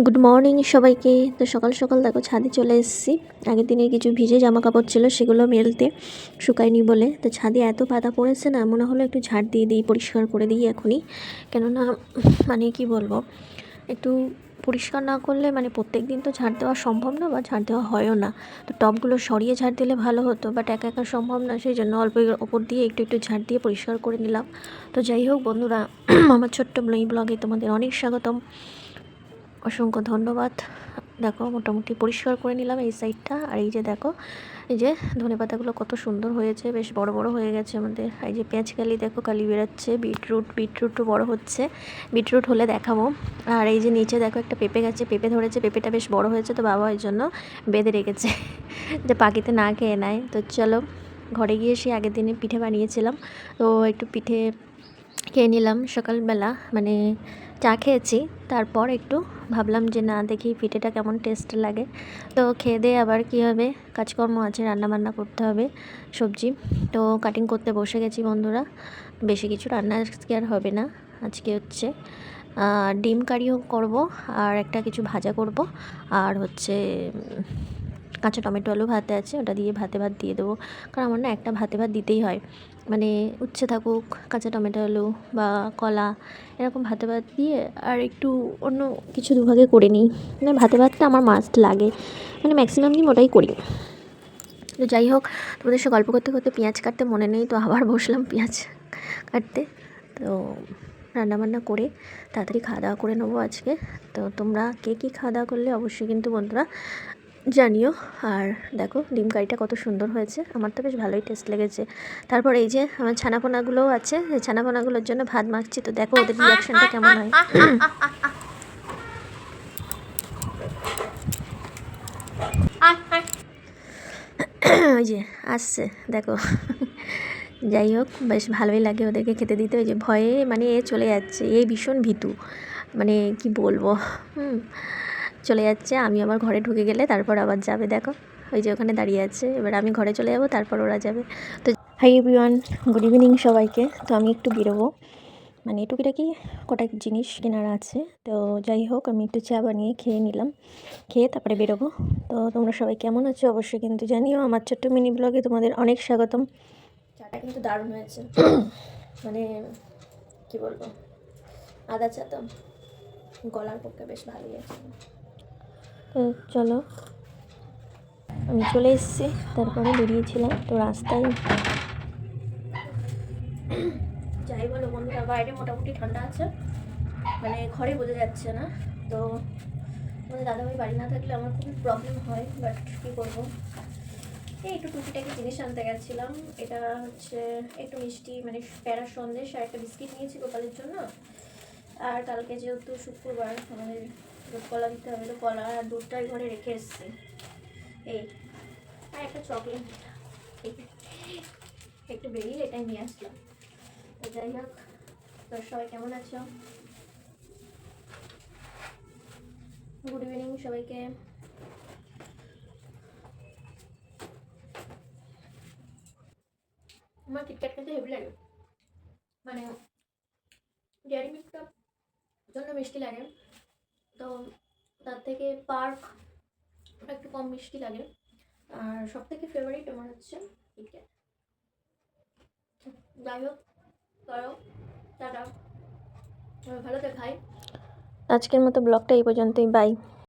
Good morning সবাইকে। তো সকাল সকাল দেখো ছাদে চলে এসেছি। আগের দিনের কিছু ভিজে জামা কাপড় ছিল, সেগুলো মেলতে শুকায়নি বলে। তো ছাদে এত পাতা পড়েছে না, মনে হলো একটু ঝাড় দিয়ে দিই, পরিষ্কার করে দিই এখনই। কেননা মানে কি বলবো, একটু পরিষ্কার না করলে মানে প্রত্যেক দিন তো ঝাড় দেওয়া সম্ভব না, বা ঝাড় দেওয়া হয়ও না। তো টবগুলো সরিয়ে ঝাড় দিলে ভালো হতো, বাট একা একা সম্ভব না, সেই জন্য অল্প ওপর দিয়ে একটু একটু ঝাড় দিয়ে পরিষ্কার করে নিলাম। তো যাই হোক বন্ধুরা, আমার ছোট্ট ব্লগে তোমাদের অনেক স্বাগতম, অসংখ্য ধন্যবাদ। দেখো মোটামুটি পরিষ্কার করে নিলাম এই সাইডটা। আর এই যে দেখো, এই যে ধনেপাতাগুলো কত সুন্দর হয়েছে, বেশ বড় বড় হয়ে গেছে আমাদের। এই যে পেঁয়াজ কালি, দেখো কালি বেরাচ্ছে। বিটরুটও বড় হচ্ছে, বিটরুট হলে দেখাবো। আর এই যে নিচে দেখো একটা পেঁপে গাছে পেঁপে ধরেছে, পেঁপেটা বেশ বড় হয়েছে, তো বাবা ওই জন্য বেঁধে রেখেছে যে পাখিতে না খেয়ে নেয়। তো চলো ঘরে গিয়ে সেই আগের দিনে পিঠে বানিয়েছিলাম, তো একটু পিঠে খেয়ে নিলাম সকালবেলা, মানে চা খেয়েছি। তারপর একটু ভাবলাম যে না, দেখি পিঠেটা কেমন টেস্ট লাগে। তো খেয়ে দিয়ে আবার কী হবে, কাজকর্ম আছে, রান্নাবান্না করতে হবে, সবজি। তো কাটিং করতে বসে গেছি বন্ধুরা। বেশি কিছু রান্না আজকে আর হবে না। আজকে হচ্ছে ডিম কারিও করব, আর একটা কিছু ভাজা করব, আর হচ্ছে কাঁচা টমেটো আলু ভাতে আছে, ওটা দিয়ে ভাত দিয়ে দেবো। কারণ আমার না একটা ভাতে ভাত দিতেই হয়, মানে উচ্ছে থাকুক, কাঁচা টমেটো আলু বা কলা, এরকম ভাতে ভাত দিয়ে আর একটু অন্য কিছু দুভাগে করে নিই। মানে ভাতে ভাতটা আমার মাস্ট লাগে, মানে ম্যাক্সিমাম দিন ওটাই করি। তো যাই হোক, তোমাদের সাথে গল্প করতে করতে পেঁয়াজ কাটতে মনে নেই, তো আবার বসলাম পেঁয়াজ কাটতে। তো রান্নাবান্না করে তাড়াতাড়ি খাওয়া দাওয়া করে নেবো আজকে। তো তোমরা কে কী খাওয়া দাওয়া করলে অবশ্যই কিন্তু বন্ধুরা জানিও। আর দেখো ডিম কারিটা কত সুন্দর হয়েছে, আমার তো বেশ ভালোই টেস্ট লেগেছে। তারপর এই যে আমার ছানাপোনাগুলোও আছে, এই ছানাপোনাগুলোর জন্য ভাত মাখছি। তো দেখো ওদের রিয়াকশনটা কেমন হয়। ওই যে আসছে দেখো। যাই হোক, বেশ ভালোই লাগে ওদেরকে খেতে দিতে। ওই যে ভয়ে মানে এ চলে যাচ্ছে, এই ভীষণ ভীতু, মানে কি বলবো, চলে যাচ্ছে। আমি আমার ঘরে ঢুকে গেলে তারপর আবার যাবে। দেখো ওই যে ওখানে দাঁড়িয়ে আছে, এবার আমি ঘরে চলে যাবো, তারপর ওরা যাবে। তো হাই এভরিওয়ান, গুড ইভিনিং সবাইকে। তো আমি একটু বেরোবো, মানে টুকিটাকি কটা জিনিস কেনার আছে। তো যাই হোক, আমি একটু চা বানিয়ে খেয়ে নিলাম, খেয়ে তারপরে বেরোবো। তো তোমরা সবাই কেমন আছো অবশ্যই কিন্তু জানিও। আমার ছোট্ট মিনি ব্লগে তোমাদের অনেক স্বাগতম। চাটা কিন্তু দারুণ হয়েছে, মানে কি বলবো, আদা চা তো গলার পক্ষে বেশ ভালোই আছে। তো চলো, আমি চলে এসেছি, তারপরে বেরিয়েছিলাম। তো রাস্তায় যাই বলো বন্ধুরা, বাইরে মোটামুটি ঠান্ডা আছে, মানে ঘরে বোঝা যাচ্ছে না। তো আমাদের দাদাভাই বাড়ি না থাকলে আমার খুবই প্রবলেম হয়, বাট কী করবো। এই একটু টুকিটাকি জিনিস আনতে গেছিলাম। এটা হচ্ছে একটু মিষ্টি, মানে প্যারার সন্দেশ আর একটা বিস্কিট নিয়েছি গোপালের জন্য। আর কালকে যেহেতু শুক্রবার, আমাদের দুধ কলা দিতে হবে, তো কলা আর দুধটাই ঘরে রেখে এসেছি। এই আর একটা চকলেট একটু বেরিয়ে এটাই নিয়ে আসলাম। তো যাই হোক, তো সবাই কেমন আছো? গুড ইভিনিং সবাইকে। আমার কিটক্যাট খেতে হেভি লাগে, মানে ডেয়ারি মিল্কটা জন্য মিষ্টি লাগে, তো তার থেকে পার্ক একটু কম মিষ্টি লাগে। আর সব থেকে ফেভারিট আমার হচ্ছে কিটক্যাট। যাই হোক, করো টাটা, ভালো তো খাই। আজকের মতো ব্লগটা এই পর্যন্তই, বাই।